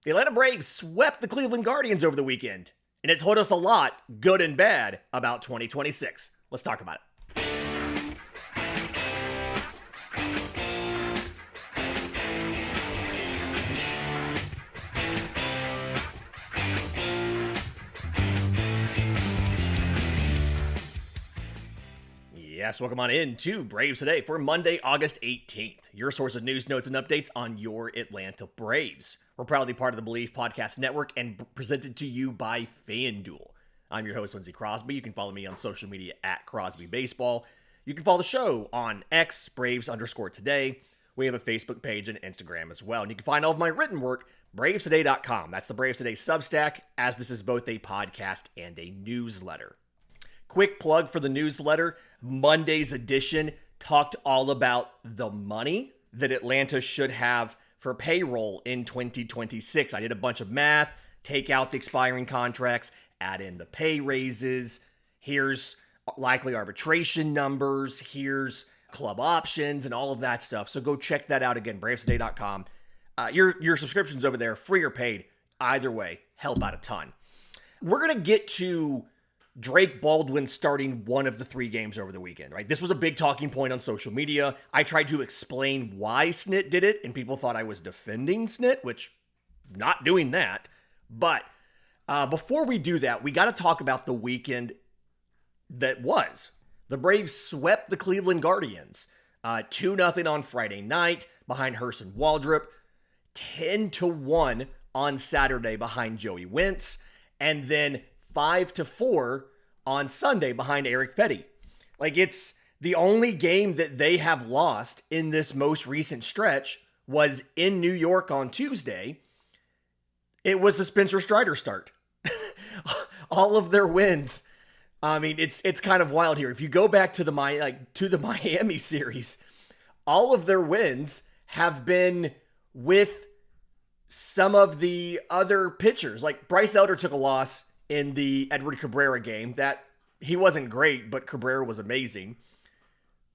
The Atlanta Braves swept the Cleveland Guardians over the weekend, and it told us a lot, good and bad, about 2026. Let's talk about it. Yes, welcome on in to Braves Today for Monday, August 18th. Your source of news, notes, and updates on your Atlanta Braves. We're proudly part of the Believe Podcast Network and presented to you by FanDuel. I'm your host, Lindsay Crosby. You can follow me on social media at Crosby Baseball. You can follow the show on X, Braves_today. We have a Facebook page and Instagram as well. And you can find all of my written work, bravestoday.com. That's the Braves Today Substack, as this is both a podcast and a newsletter. Quick plug for the newsletter. Monday's edition talked all about the money that Atlanta should have for payroll in 2026. I did a bunch of math, take out the expiring contracts, add in the pay raises. Here's likely arbitration numbers. Here's club options and all of that stuff. So go check that out again, bravestoday.com. Your subscriptions over there, free or paid, either way, help out a ton. We're going to get to Drake Baldwin starting one of the 3 games over the weekend, right? This was a big talking point on social media. I tried to explain why Snit did it, and people thought I was defending Snit, which, not doing that. But before we do that, we got to talk about the weekend that was. The Braves swept the Cleveland Guardians 2-0 on Friday night behind Hurston Waldrop, 10-1 on Saturday behind Joey Wentz, and then 5-4 on Sunday behind Eric Fetty. Like, it's the only game that they have lost in this most recent stretch was in New York on Tuesday. It was the Spencer Strider start. All of their wins. I mean, it's kind of wild here. If you go back to the Miami series, all of their wins have been with some of the other pitchers. Like Bryce Elder took a loss in the Edward Cabrera game. That he wasn't great, but Cabrera was amazing.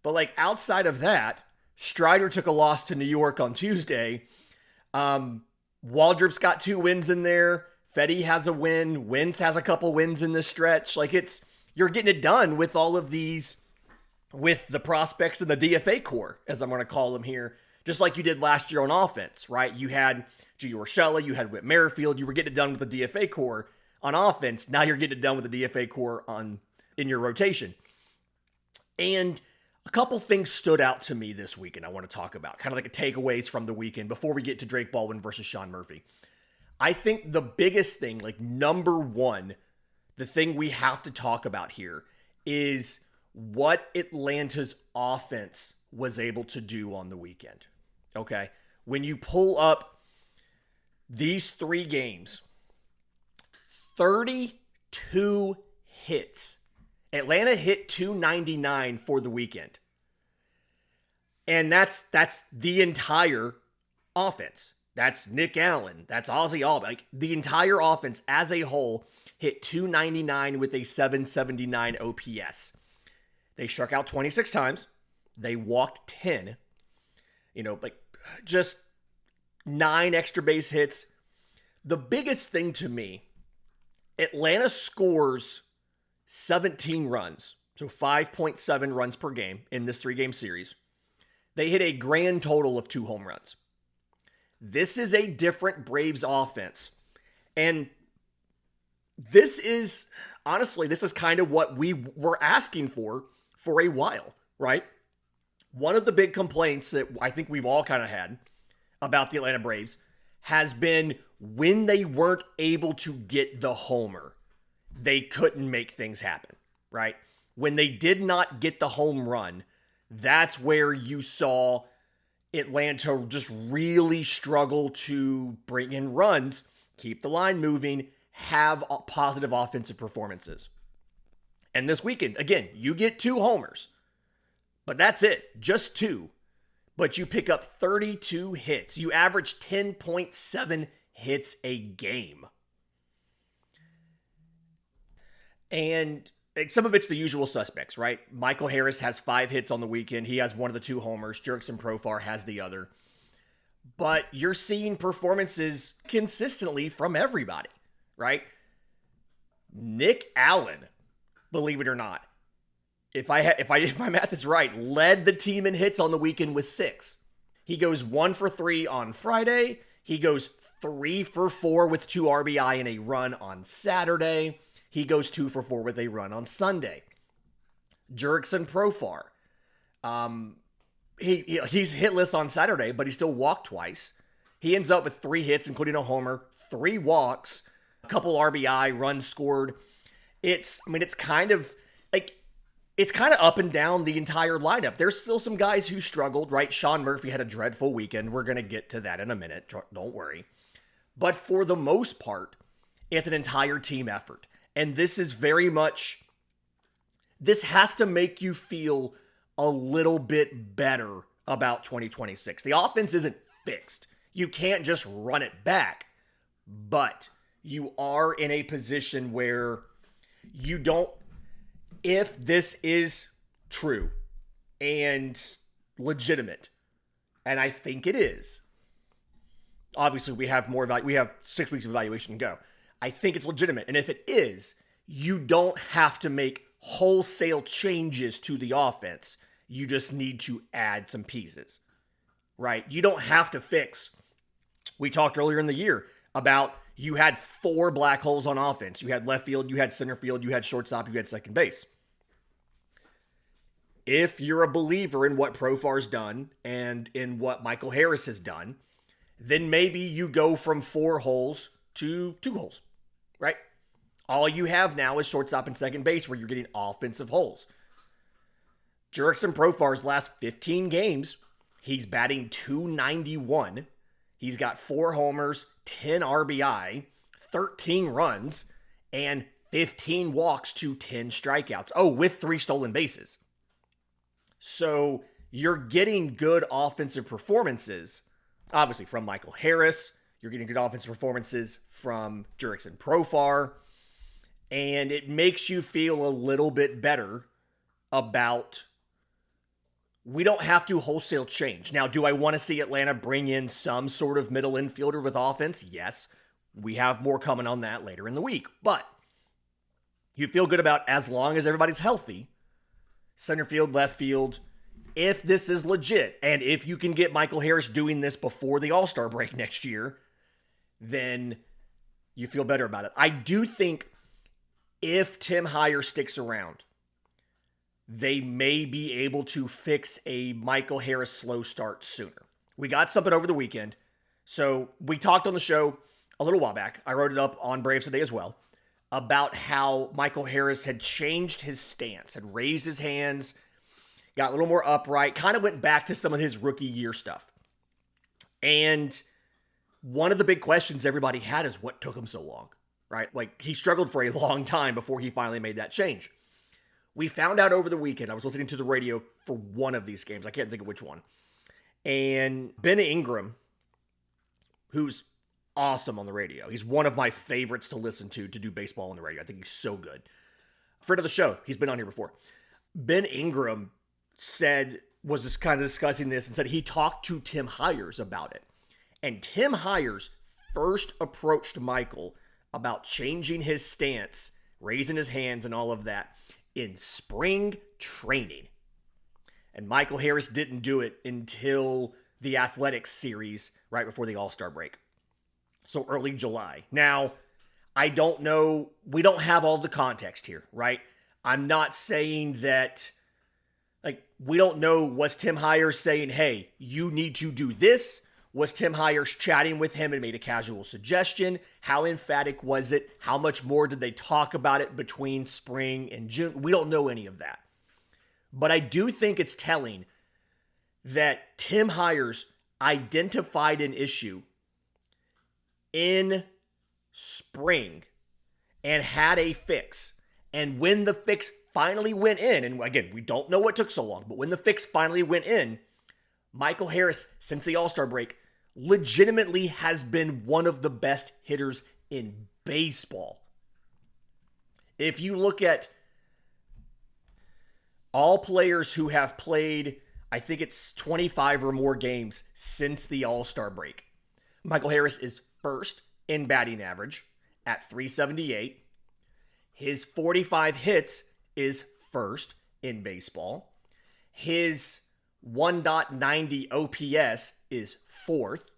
But like outside of that, Strider took a loss to New York on Tuesday. Waldrop's got 2 wins in there. Fetty has a win. Wentz has a couple wins in this stretch. Like you're getting it done with all of these, with the prospects in the DFA core, as I'm going to call them here, just like you did last year on offense, right? You had Gio Urshela, you had Whit Merrifield, you were getting it done with the DFA core on offense. Now you're getting it done with the DFA core in your rotation. And a couple things stood out to me this weekend I want to talk about, kind of like a takeaways from the weekend before we get to Drake Baldwin versus Sean Murphy. I think the biggest thing, like number one, the thing we have to talk about here is what Atlanta's offense was able to do on the weekend. Okay? When you pull up these 3 games, 32 hits. Atlanta hit 299 for the weekend. And that's the entire offense. That's Nick Allen. That's Ozzie Albies. Like the entire offense as a whole hit 299 with a 779 OPS. They struck out 26 times. They walked 10. Like just 9 extra base hits. The biggest thing to me, Atlanta scores 17 runs, so 5.7 runs per game in this 3-game series. They hit a grand total of 2 home runs. This is a different Braves offense. And this is kind of what we were asking for a while, right? One of the big complaints that I think we've all kind of had about the Atlanta Braves has been when they weren't able to get the homer, they couldn't make things happen, right? When they did not get the home run, that's where you saw Atlanta just really struggle to bring in runs, keep the line moving, have positive offensive performances. And this weekend, again, you get 2 homers, but that's it, just 2. But you pick up 32 hits. You average 10.7 hits a game. And some of it's the usual suspects, right? Michael Harris has 5 hits on the weekend. He has one of the 2 homers. Jurickson Profar has the other. but you're seeing performances consistently from everybody, right? Nick Allen, believe it or not, if my math is right, led the team in hits on the weekend with 6. He goes 1 for 3 on Friday. He goes 3 for 4 with 2 RBI and a run on Saturday. He goes 2 for 4 with a run on Sunday. Jurickson Profar. He's hitless on Saturday, but he still walked twice. He ends up with 3 hits, including a homer, 3 walks, a couple RBI, runs scored. It's kind of up and down the entire lineup. There's still some guys who struggled, right? Sean Murphy had a dreadful weekend. We're going to get to that in a minute. Don't worry. But for the most part, it's an entire team effort. And this is very much, this has to make you feel a little bit better about 2026. The offense isn't fixed. You can't just run it back. But you are in a position where you don't, if this is true and legitimate, and I think it is, obviously we have 6 weeks of evaluation to go. I think it's legitimate. And if it is, you don't have to make wholesale changes to the offense. You just need to add some pieces, right? You don't have to fix. We talked earlier in the year about you had 4 black holes on offense. You had left field, you had center field, you had shortstop, you had second base. If you're a believer in what Profar's done and in what Michael Harris has done, then maybe you go from 4 holes to 2 holes, right? All you have now is shortstop and second base where you're getting offensive holes. Jurickson Profar's last 15 games, he's batting .291. He's got 4 homers, 10 RBI, 13 runs, and 15 walks to 10 strikeouts. Oh, with 3 stolen bases. So you're getting good offensive performances, obviously from Michael Harris. You're getting good offensive performances from Jurickson Profar. And it makes you feel a little bit better about, we don't have to wholesale change. Now, do I want to see Atlanta bring in some sort of middle infielder with offense? Yes. We have more coming on that later in the week. But you feel good about, as long as everybody's healthy, center field, left field, if this is legit, and if you can get Michael Harris doing this before the All-Star break next year, then you feel better about it. I do think if Tim Hyer sticks around, they may be able to fix a Michael Harris slow start sooner. We got something over the weekend. So we talked on the show a little while back. I wrote it up on Braves Today as well, about how Michael Harris had changed his stance, had raised his hands, got a little more upright, kind of went back to some of his rookie year stuff. And one of the big questions everybody had is what took him so long, right? Like, he struggled for a long time before he finally made that change. We found out over the weekend, I was listening to the radio for one of these games, I can't think of which one, and Ben Ingram, who's awesome on the radio. He's one of my favorites to listen to do baseball on the radio. I think he's so good. Friend of the show. He's been on here before. Ben Ingram was just kind of discussing this and said he talked to Tim Hyers about it. And Tim Hyers first approached Michael about changing his stance, raising his hands and all of that in spring training. And Michael Harris didn't do it until the Athletics series right before the All-Star break. So early July. Now, I don't know. We don't have all the context here, right? I'm not saying that, we don't know, was Tim Hyers saying, hey, you need to do this? Was Tim Hyers chatting with him and made a casual suggestion? How emphatic was it? How much more did they talk about it between spring and June? We don't know any of that. But I do think it's telling that Tim Hyers identified an issue in spring and had a fix. And when the fix finally went in, and again, we don't know what took so long, but when the fix finally went in, Michael Harris, since the All-Star break, legitimately has been one of the best hitters in baseball. If you look at all players who have played I think it's 25 or more games since the All-Star break. Michael Harris is first in batting average at 378. His 45 hits is first in baseball. His 1.90 OPS is fourth.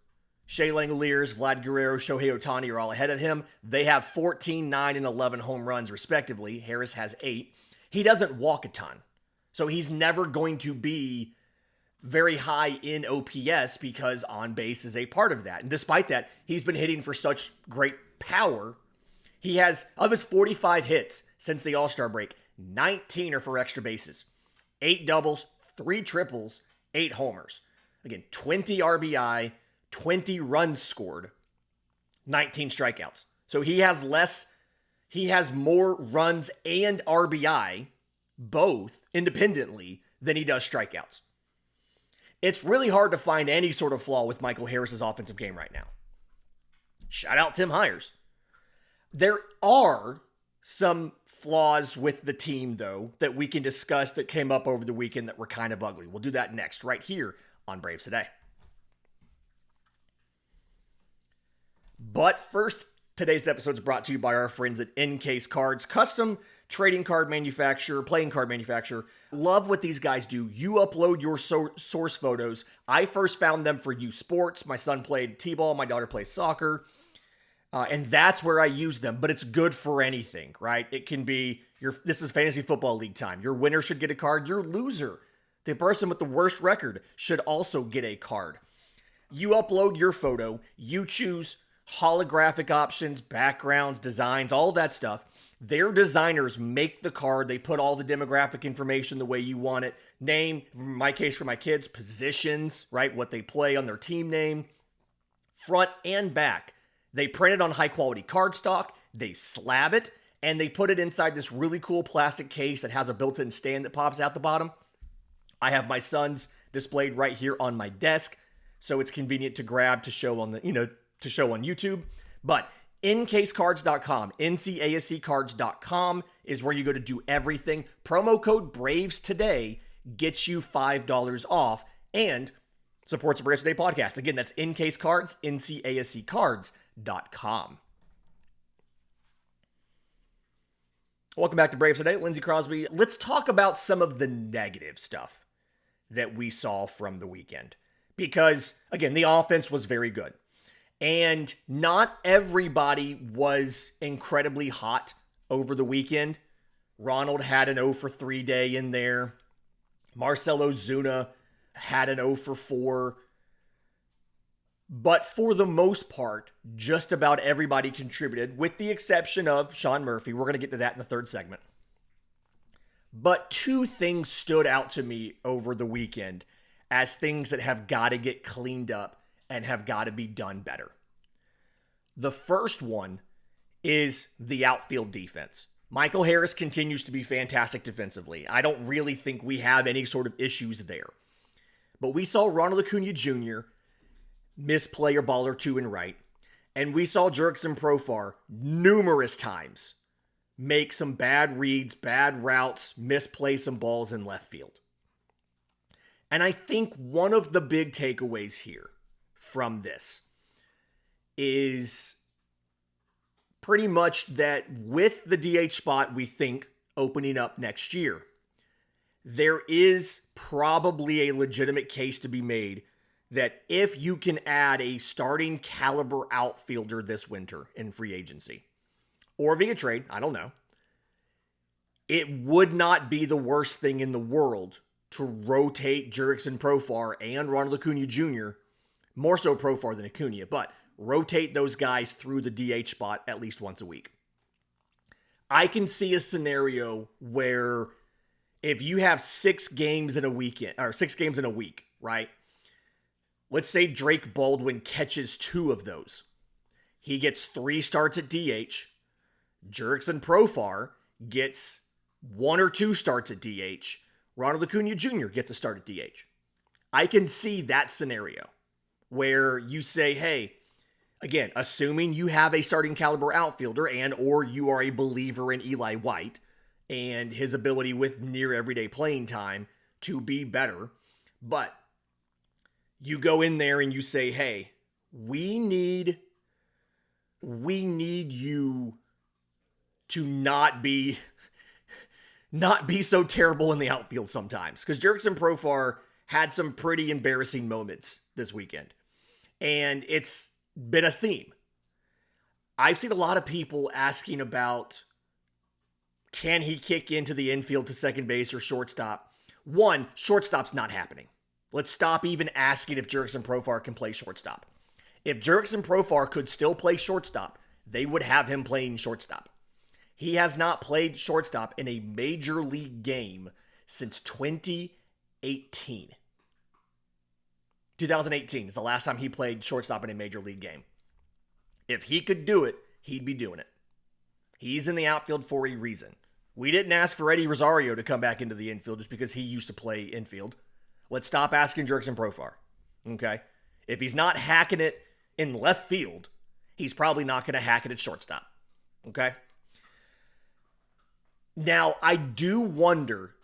Shea Langoliers, Vlad Guerrero, Shohei Ohtani are all ahead of him. They have 14, 9, and 11 home runs, respectively. Harris has 8. He doesn't walk a ton, so he's never going to be very high in OPS because on base is a part of that. And despite that, he's been hitting for such great power. He has, of his 45 hits since the All-Star break, 19 are for extra bases. 8 doubles, 3 triples, 8 homers. Again, 20 RBI, 20 runs scored, 19 strikeouts. So he has more runs and RBI, both independently, than he does strikeouts. It's really hard to find any sort of flaw with Michael Harris's offensive game right now. Shout out Tim Hires. There are some flaws with the team, though, that we can discuss that came up over the weekend that were kind of ugly. We'll do that next, right here on Braves Today. But first, today's episode is brought to you by our friends at Encase Cards, custom trading card manufacturer, playing card manufacturer. Love what these guys do. You upload your source photos. I first found them for U Sports. My son played t-ball. My daughter plays soccer. And that's where I use them. But it's good for anything, right? It can be, this is fantasy football league time. Your winner should get a card. Your loser, the person with the worst record, should also get a card. You upload your photo. You choose holographic options, backgrounds, designs, all that stuff. Their designers make the card. They put all the demographic information the way you want it. Name, in my case for my kids, positions, right? What they play on their team name. Front and back. They print it on high quality cardstock. They slab it, and they put it inside this really cool plastic case that has a built-in stand that pops out the bottom. I have my son's displayed right here on my desk, so it's convenient to grab to show on to show on YouTube. But ncasecards.com, ncascards.com is where you go to do everything. Promo code BRAVES today gets you $5 off and supports the Braves Today podcast. Again, that's Encase Cards, ncascards.com. Welcome back to Braves Today. Lindsay Crosby. Let's talk about some of the negative stuff that we saw from the weekend. Because, again, the offense was very good. And not everybody was incredibly hot over the weekend. Ronald had an 0 for 3 day in there. Marcell Ozuna had an 0 for 4. But for the most part, just about everybody contributed, with the exception of Sean Murphy. We're going to get to that in the third segment. But 2 things stood out to me over the weekend as things that have got to get cleaned up and have got to be done better. The first one is the outfield defense. Michael Harris continues to be fantastic defensively. I don't really think we have any sort of issues there. But we saw Ronald Acuna Jr. misplay a ball or 2 in right. And we saw Jurickson Profar numerous times make some bad reads, bad routes, misplay some balls in left field. And I think one of the big takeaways here from this is pretty much that with the DH spot, we think, opening up next year, there is probably a legitimate case to be made that if you can add a starting caliber outfielder this winter in free agency, or via trade, I don't know, it would not be the worst thing in the world to rotate Jurickson Profar and Ronald Acuna Jr., more so Profar than Acuna, but rotate those guys through the DH spot at least once a week. I can see a scenario where if you have 6 games in a weekend, or 6 games in a week, right? Let's say Drake Baldwin catches 2 of those. He gets 3 starts at DH. Jurickson Profar gets 1 or 2 starts at DH. Ronald Acuna Jr. gets a start at DH. I can see that scenario where you say, hey, again, assuming you have a starting caliber outfielder and or you are a believer in Eli White and his ability with near everyday playing time to be better, But you go in there and you say, hey, we need you to not be so terrible in the outfield sometimes. Because Jurickson Profar had some pretty embarrassing moments this weekend. And it's been a theme. I've seen a lot of people asking about, can he kick into the infield to second base or shortstop? One, shortstop's not happening. Let's stop even asking if Jurickson Profar can play shortstop. If Jurickson Profar could still play shortstop, they would have him playing shortstop. He has not played shortstop in a major league game since 2018. 2018 is the last time he played shortstop in a major league game. If he could do it, he'd be doing it. He's in the outfield for a reason. We didn't ask for Eddie Rosario to come back into the infield just because he used to play infield. Let's stop asking Jurickson Profar. Okay? If he's not hacking it in left field, he's probably not going to hack it at shortstop. Okay? Now, I do wonder,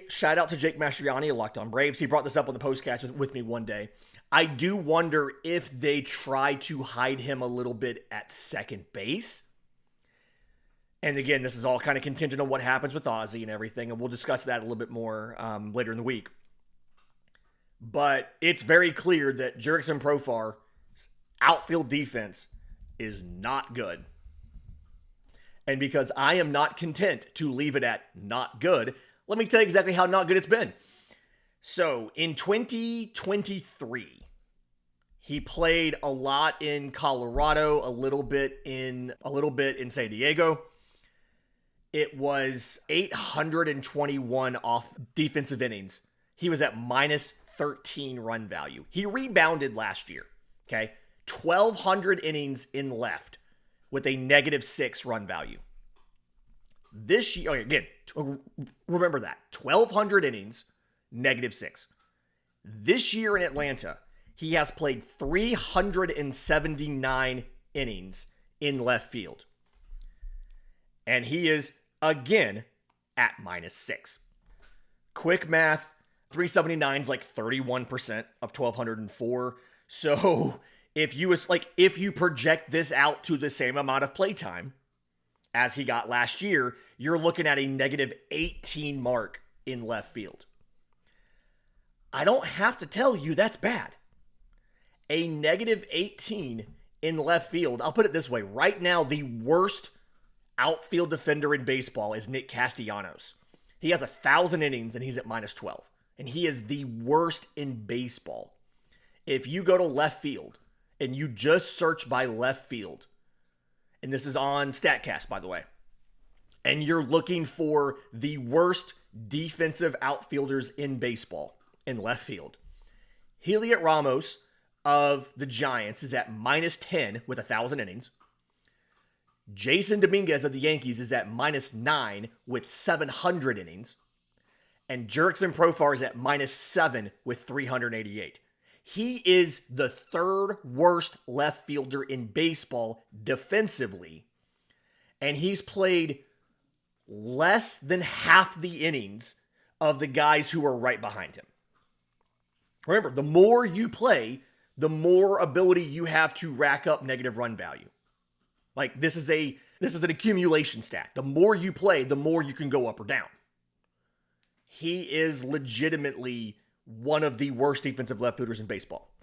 shout out to Jake Mastriani of Locked On Braves. He brought this up on the postcast with me one day. I do wonder if they try to hide him a little bit at second base. And again, this is all kind of contingent on what happens with Ozzy and everything, and we'll discuss that a little bit more later in the week. But it's very clear that Jurickson Profar's outfield defense is not good. And because I am not content to leave it at not good, let me tell you exactly how not good it's been. So in 2023, he played a lot in Colorado, a little bit in San Diego. It was 821 off defensive innings. He was at minus 13 run value. He rebounded last year, okay? 1,200 innings in left with a -6 run value. This year, again, remember that. 1,200 innings, -6. This year in Atlanta, he has played 379 innings in left field. And he is, again, at -6. Quick math, 379 is like 31% of 1,204. So if you project this out to the same amount of playtime as he got last year, you're looking at a -18 mark in left field. I don't have to tell you that's bad. A -18 in left field. I'll put it this way. Right now, the worst outfield defender in baseball is Nick Castellanos. He has 1,000 innings and he's at -12. And he is the worst in baseball. If you go to left field and you just search by left field, and this is on StatCast, by the way, and you're looking for the worst defensive outfielders in baseball in left field, Heliot Ramos of the Giants is at -10 with 1,000 innings. Jason Dominguez of the Yankees is at -9 with 700 innings. And Jurickson Profar is at -7 with 388. He is the third worst left fielder in baseball defensively. And he's played less than half the innings of the guys who are right behind him. Remember, the more you play, the more ability you have to rack up negative run value. Like, this is an accumulation stat. The more you play, the more you can go up or down. He is legitimately one of the worst defensive left fielders in baseball.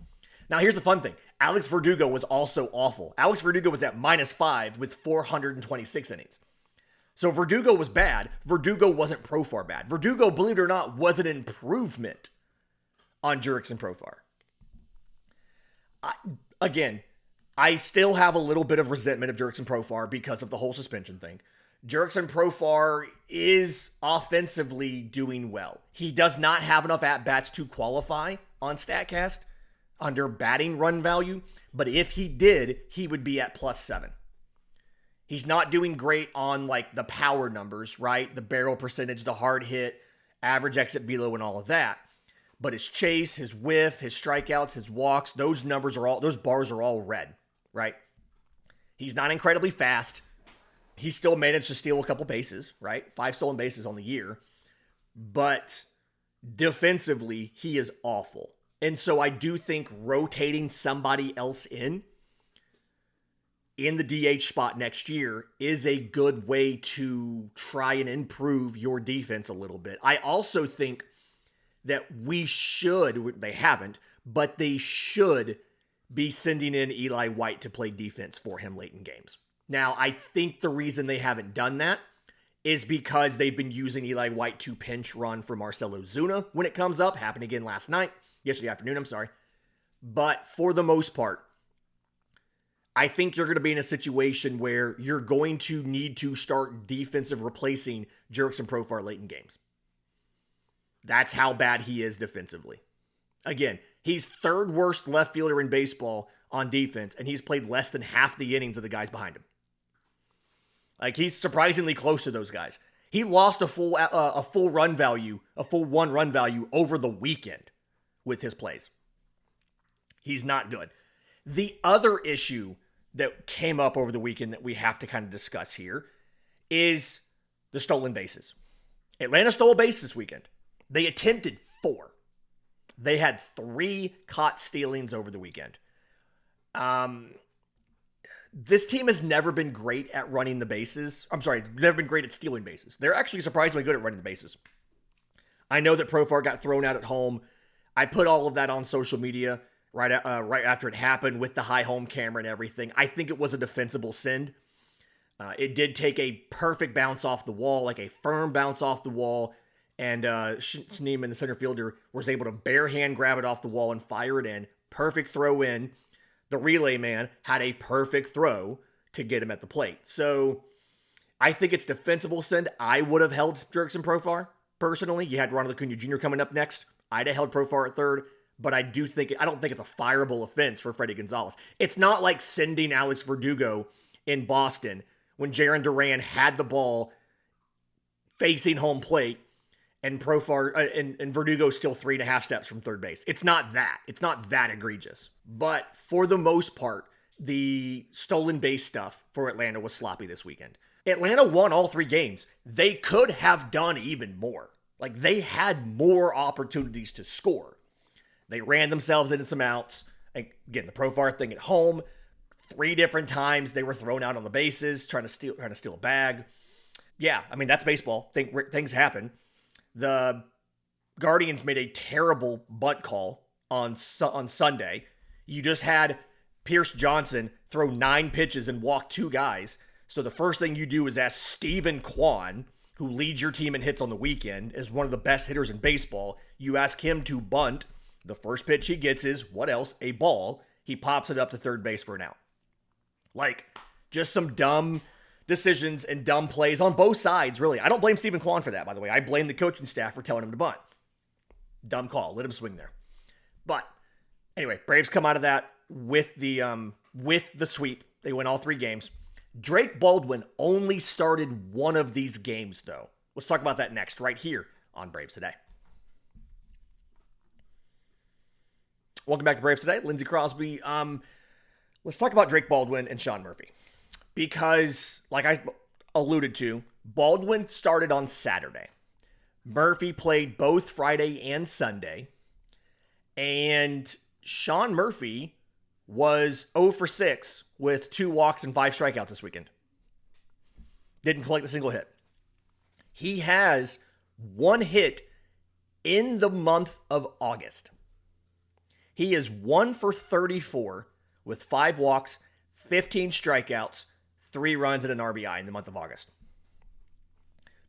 Now, here's the fun thing. Alex Verdugo was also awful. Alex Verdugo was at -5 with 426 innings. So Verdugo was bad. Verdugo wasn't Profar bad. Verdugo, believe it or not, was an improvement on Jurickson Profar. I still have a little bit of resentment of Jurickson Profar because of the whole suspension thing. Jurickson Profar is offensively doing well. He does not have enough at-bats to qualify on StatCast under batting run value, but if he did, he would be at +7. He's not doing great on like the power numbers, right? The barrel percentage, the hard hit, average exit velo, and all of that. But his chase, his whiff, his strikeouts, his walks, those bars are all red, right? He's not incredibly fast. He still managed to steal a couple bases, right? 5 stolen bases on the year. But Defensively, he is awful. And so I do think rotating somebody else in the DH spot next year is a good way to try and improve your defense a little bit. I also think that they haven't, but they should be sending in Eli White to play defense for him late in games. Now, I think the reason they haven't done that is because they've been using Eli White to pinch run for Marcell Ozuna when it comes up. Happened again yesterday afternoon, I'm sorry. But for the most part, I think you're going to be in a situation where you're going to need to start defensive replacing Jurickson Profar late in games. That's how bad he is defensively. Again, he's third worst left fielder in baseball on defense, and he's played less than half the innings of the guys behind him. Like, he's surprisingly close to those guys. He lost a full one run value over the weekend with his plays. He's not good. The other issue that came up over the weekend that we have to kind of discuss here is the stolen bases. Atlanta stole a base this weekend. They attempted 4. They had 3 caught stealings over the weekend. This team has never been great at running the bases. Never been great at stealing bases. They're actually surprisingly good at running the bases. I know that Profar got thrown out at home. I put all of that on social media right after it happened with the high home camera and everything. I think it was a defensible send. It did take a perfect bounce off the wall, like a firm bounce off the wall, and Schneeman, the center fielder, was able to bare hand grab it off the wall and fire it in. Perfect throw in. The relay man had a perfect throw to get him at the plate. So I think it's defensible send. I would have held Jurickson Profar, personally. You had Ronald Acuna Jr. coming up next. I'd have held Profar at third, but I don't think it's a fireable offense for Freddie Gonzalez. It's not like sending Alex Verdugo in Boston when Jarren Duran had the ball facing home plate and Profar and Verdugo still 3.5 steps from third base. It's not that. It's not that egregious. But for the most part, the stolen base stuff for Atlanta was sloppy this weekend. Atlanta won all 3 games. They could have done even more. Like, they had more opportunities to score. They ran themselves into some outs. Again, the Profar thing at home, 3 different times they were thrown out on the bases, trying to steal a bag. Yeah, I mean, that's baseball. Things happen. The Guardians made a terrible bunt call on Sunday. You just had Pierce Johnson throw 9 pitches and walk 2 guys. So the first thing you do is ask Steven Kwan, who leads your team in hits on the weekend, is one of the best hitters in baseball. You ask him to bunt. The first pitch he gets is, what else? A ball. He pops it up to third base for an out. Like, just some dumb decisions and dumb plays on both sides, really. I don't blame Steven Kwan for that, by the way. I blame the coaching staff for telling him to bunt. Dumb call. Let him swing there. But anyway, Braves come out of that with the sweep. They win all 3 games. Drake Baldwin only started one of these games, though. Let's talk about that next, right here on Braves Today. Welcome back to Braves Today. Lindsay Crosby. Let's talk about Drake Baldwin and Sean Murphy. Because, like I alluded to, Baldwin started on Saturday. Murphy played both Friday and Sunday. And Sean Murphy was 0 for 6 with 2 walks and 5 strikeouts this weekend. Didn't collect a single hit. He has 1 hit in the month of August. He is 1 for 34 with 5 walks, 15 strikeouts, 3 runs, and an RBI in the month of August.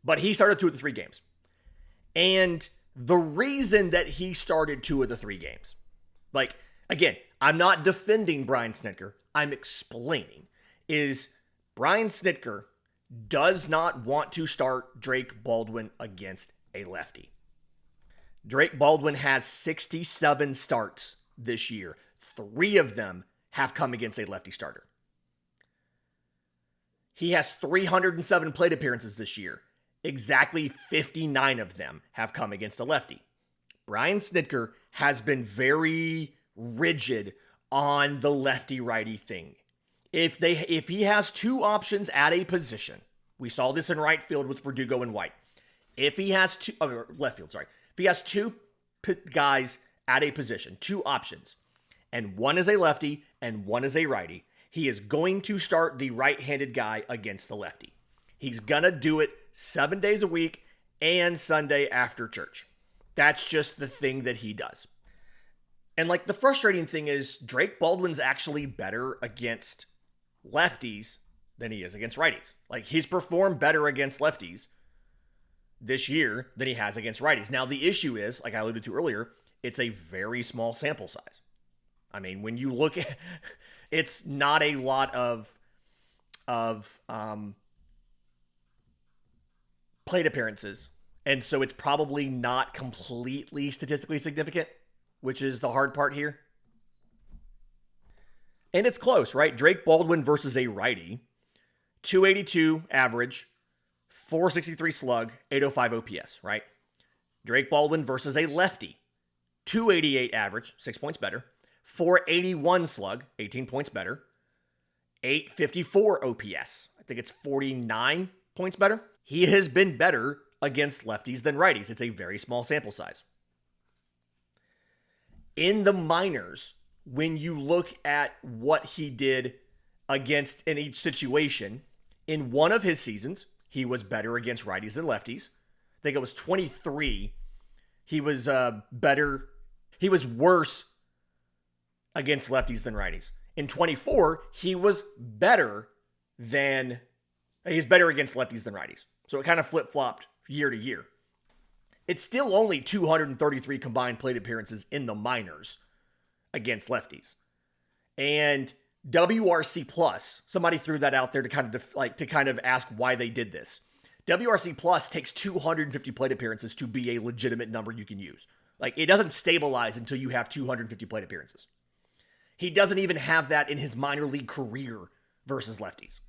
But he started 2 of the 3 games. And the reason that he started 2 of the 3 games, like, again, I'm not defending Brian Snitker. I'm explaining, is Brian Snitker does not want to start Drake Baldwin against a lefty. Drake Baldwin has 67 starts this year. 3 of them have come against a lefty starter. He has 307 plate appearances this year. Exactly 59 of them have come against a lefty. Brian Snitker has been very rigid on the lefty-righty thing. If he has 2 options at a position, we saw this in right field with Verdugo and White. If he has left field, sorry. If he has two guys at a position, two options, and one is a lefty and one is a righty, he is going to start the right-handed guy against the lefty. He's going to do it 7 days a week and Sunday after church. That's just the thing that he does. And like the frustrating thing is Drake Baldwin's actually better against lefties than he is against righties. Like he's performed better against lefties this year than he has against righties. Now the issue is, like I alluded to earlier, it's a very small sample size. I mean, when you look at, it's not a lot of plate appearances. And so it's probably not completely statistically significant, which is the hard part here. And it's close, right? Drake Baldwin versus a righty, 282 average, 463 slug, 805 OPS, right? Drake Baldwin versus a lefty, 288 average, 6 points better, 481 slug, 18 points better, 854 OPS. I think it's 49 points better. He has been better against lefties than righties. It's a very small sample size. In the minors, when you look at what he did against in each situation, in one of his seasons, he was better against righties than lefties. I think it was 23. He was better. He was worse against lefties than righties. In 24, he was better against lefties than righties. So it kind of flip-flopped year to year. It's still only 233 combined plate appearances in the minors against lefties. And WRC Plus, somebody threw that out there to kind of ask why they did this. WRC Plus takes 250 plate appearances to be a legitimate number you can use. Like, it doesn't stabilize until you have 250 plate appearances. He doesn't even have that in his minor league career versus lefties.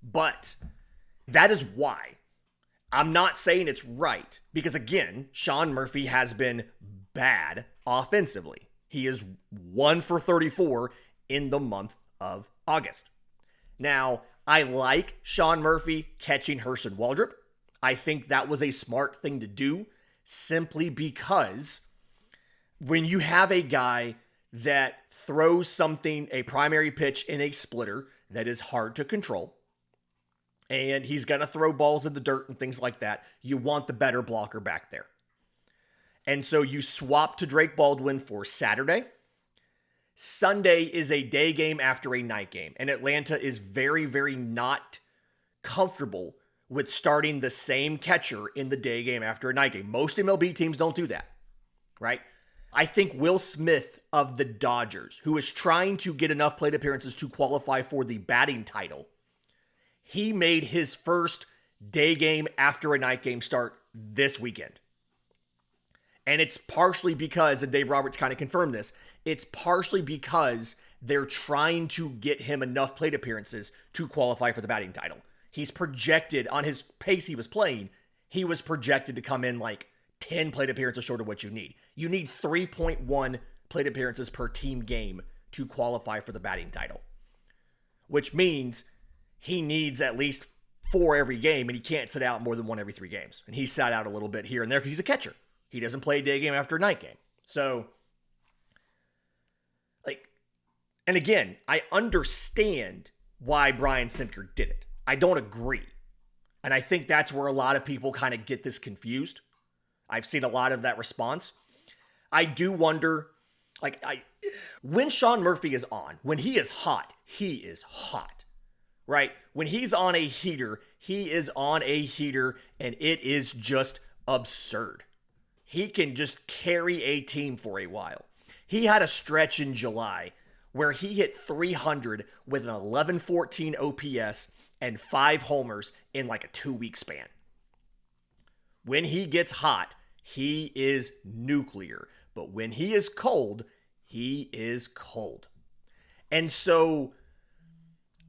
But that is why. I'm not saying it's right, because again, Sean Murphy has been bad offensively. He is 1 for 34 in the month of August. Now, I like Sean Murphy catching Hurston Waldrop. I think that was a smart thing to do, simply because when you have a guy that throws something, a primary pitch in a splitter that is hard to control, and he's going to throw balls in the dirt and things like that, you want the better blocker back there. And so you swap to Drake Baldwin for Saturday. Sunday is a day game after a night game. And Atlanta is very, very not comfortable with starting the same catcher in the day game after a night game. Most MLB teams don't do that, right? I think Will Smith of the Dodgers, who is trying to get enough plate appearances to qualify for the batting title, he made his first day game after a night game start this weekend. And it's partially because, and Dave Roberts kind of confirmed this, it's partially because they're trying to get him enough plate appearances to qualify for the batting title. He's projected, on his pace he was playing, he was projected to come in like 10 plate appearances short of what you need. You need 3.1 plate appearances per team game to qualify for the batting title, which means he needs at least 4 every game, and he can't sit out more than 1 every 3 games. And he sat out a little bit here and there because he's a catcher. He doesn't play a day game after a night game. So, and again, I understand why Brian Snitker did it. I don't agree. And I think that's where a lot of people kind of get this confused. I've seen a lot of that response. I do wonder, when Sean Murphy is on, when he is hot, right? When he's on a heater, he is on a heater, and it is just absurd. He can just carry a team for a while. He had a stretch in July where he hit 300 with an 1114 OPS and 5 homers in like a 2-week span. When he gets hot, he is nuclear. But when he is cold, he is cold. And so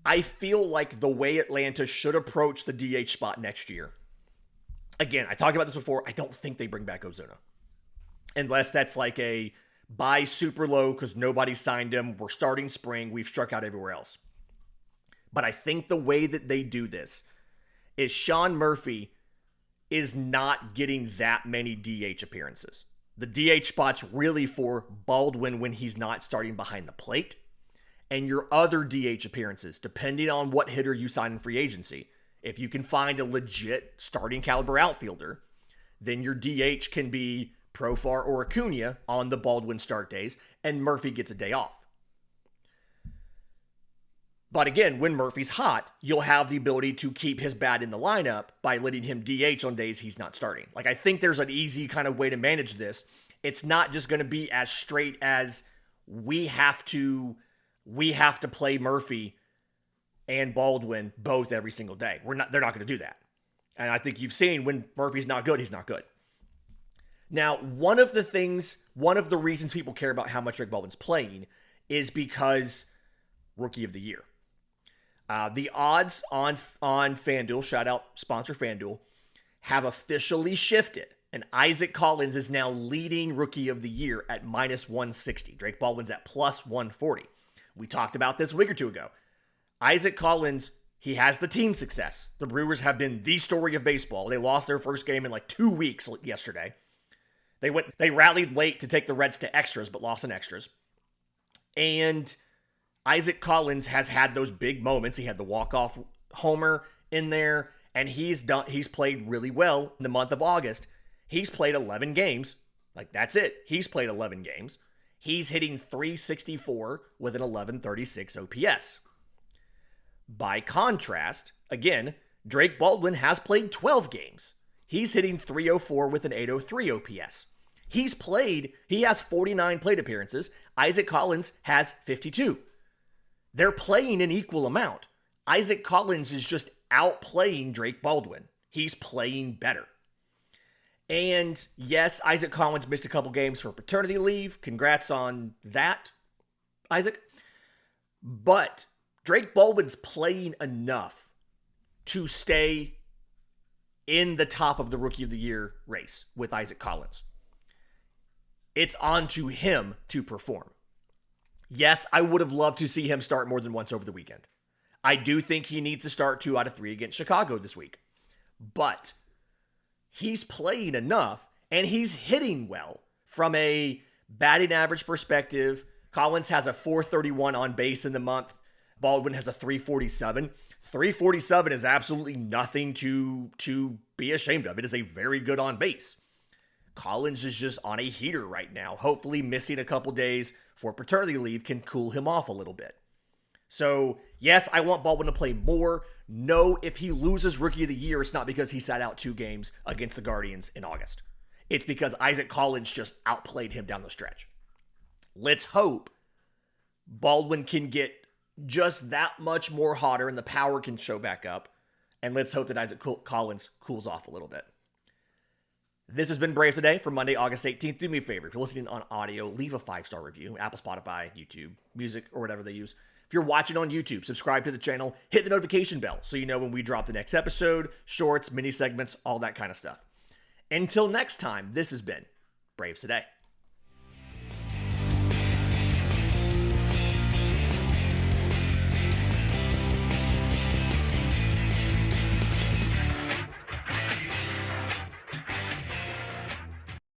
I feel like the way Atlanta should approach the DH spot next year, again, I talked about this before, I don't think they bring back Ozuna. Unless that's like a buy super low because nobody signed him, we're starting spring, we've struck out everywhere else. But I think the way that they do this is Sean Murphy is not getting that many DH appearances. The DH spot's really for Baldwin when he's not starting behind the plate, and your other DH appearances, depending on what hitter you sign in free agency. If you can find a legit starting caliber outfielder, then your DH can be Profar or Acuna on the Baldwin start days, and Murphy gets a day off. But again, when Murphy's hot, you'll have the ability to keep his bat in the lineup by letting him DH on days he's not starting. Like, I think there's an easy kind of way to manage this. It's not just going to be as straight as we have to play Murphy and Baldwin both every single day. They're not going to do that. And I think you've seen when Murphy's not good, he's not good. Now, one of the reasons people care about how much Drake Baldwin's playing is because Rookie of the Year. The odds on FanDuel, shout out sponsor FanDuel, have officially shifted. And Isaac Collins is now leading Rookie of the Year at minus 160. Drake Baldwin's at plus 140. We talked about this a week or two ago. Isaac Collins, he has the team success. The Brewers have been the story of baseball. They lost their first game in like 2 weeks yesterday. They rallied late to take the Reds to extras, but lost in extras. And Isaac Collins has had those big moments. He had the walk-off homer in there, and he's played really well in the month of August. He's played 11 games. Like, that's it. He's played 11 games. He's hitting .364 with an 1136 OPS. By contrast, again, Drake Baldwin has played 12 games. He's hitting .304 with an 803 OPS. He has 49 plate appearances. Isaac Collins has 52. They're playing an equal amount. Isaac Collins is just outplaying Drake Baldwin. He's playing better. And yes, Isaac Collins missed a couple games for paternity leave. Congrats on that, Isaac. But Drake Baldwin's playing enough to stay in the top of the Rookie of the Year race with Isaac Collins. It's on to him to perform. Yes, I would have loved to see him start more than once over the weekend. I do think he needs to start 2 out of 3 against Chicago this week. But he's playing enough, and he's hitting well from a batting average perspective. Collins has a .431 on base in the month. Baldwin has a .347. .347 is absolutely nothing to be ashamed of. It is a very good on base. Collins is just on a heater right now. Hopefully missing a couple days for paternity leave can cool him off a little bit. So, yes, I want Baldwin to play more. No, if he loses Rookie of the Year, it's not because he sat out 2 games against the Guardians in August. It's because Isaac Collins just outplayed him down the stretch. Let's hope Baldwin can get just that much more hotter and the power can show back up. And let's hope that Isaac Collins cools off a little bit. This has been Braves Today for Monday, August 18th. Do me a favor. If you're listening on audio, leave a 5-star review. Apple, Spotify, YouTube, Music, or whatever they use. If you're watching on YouTube, subscribe to the channel. Hit the notification bell so you know when we drop the next episode, shorts, mini segments, all that kind of stuff. Until next time, this has been Braves Today.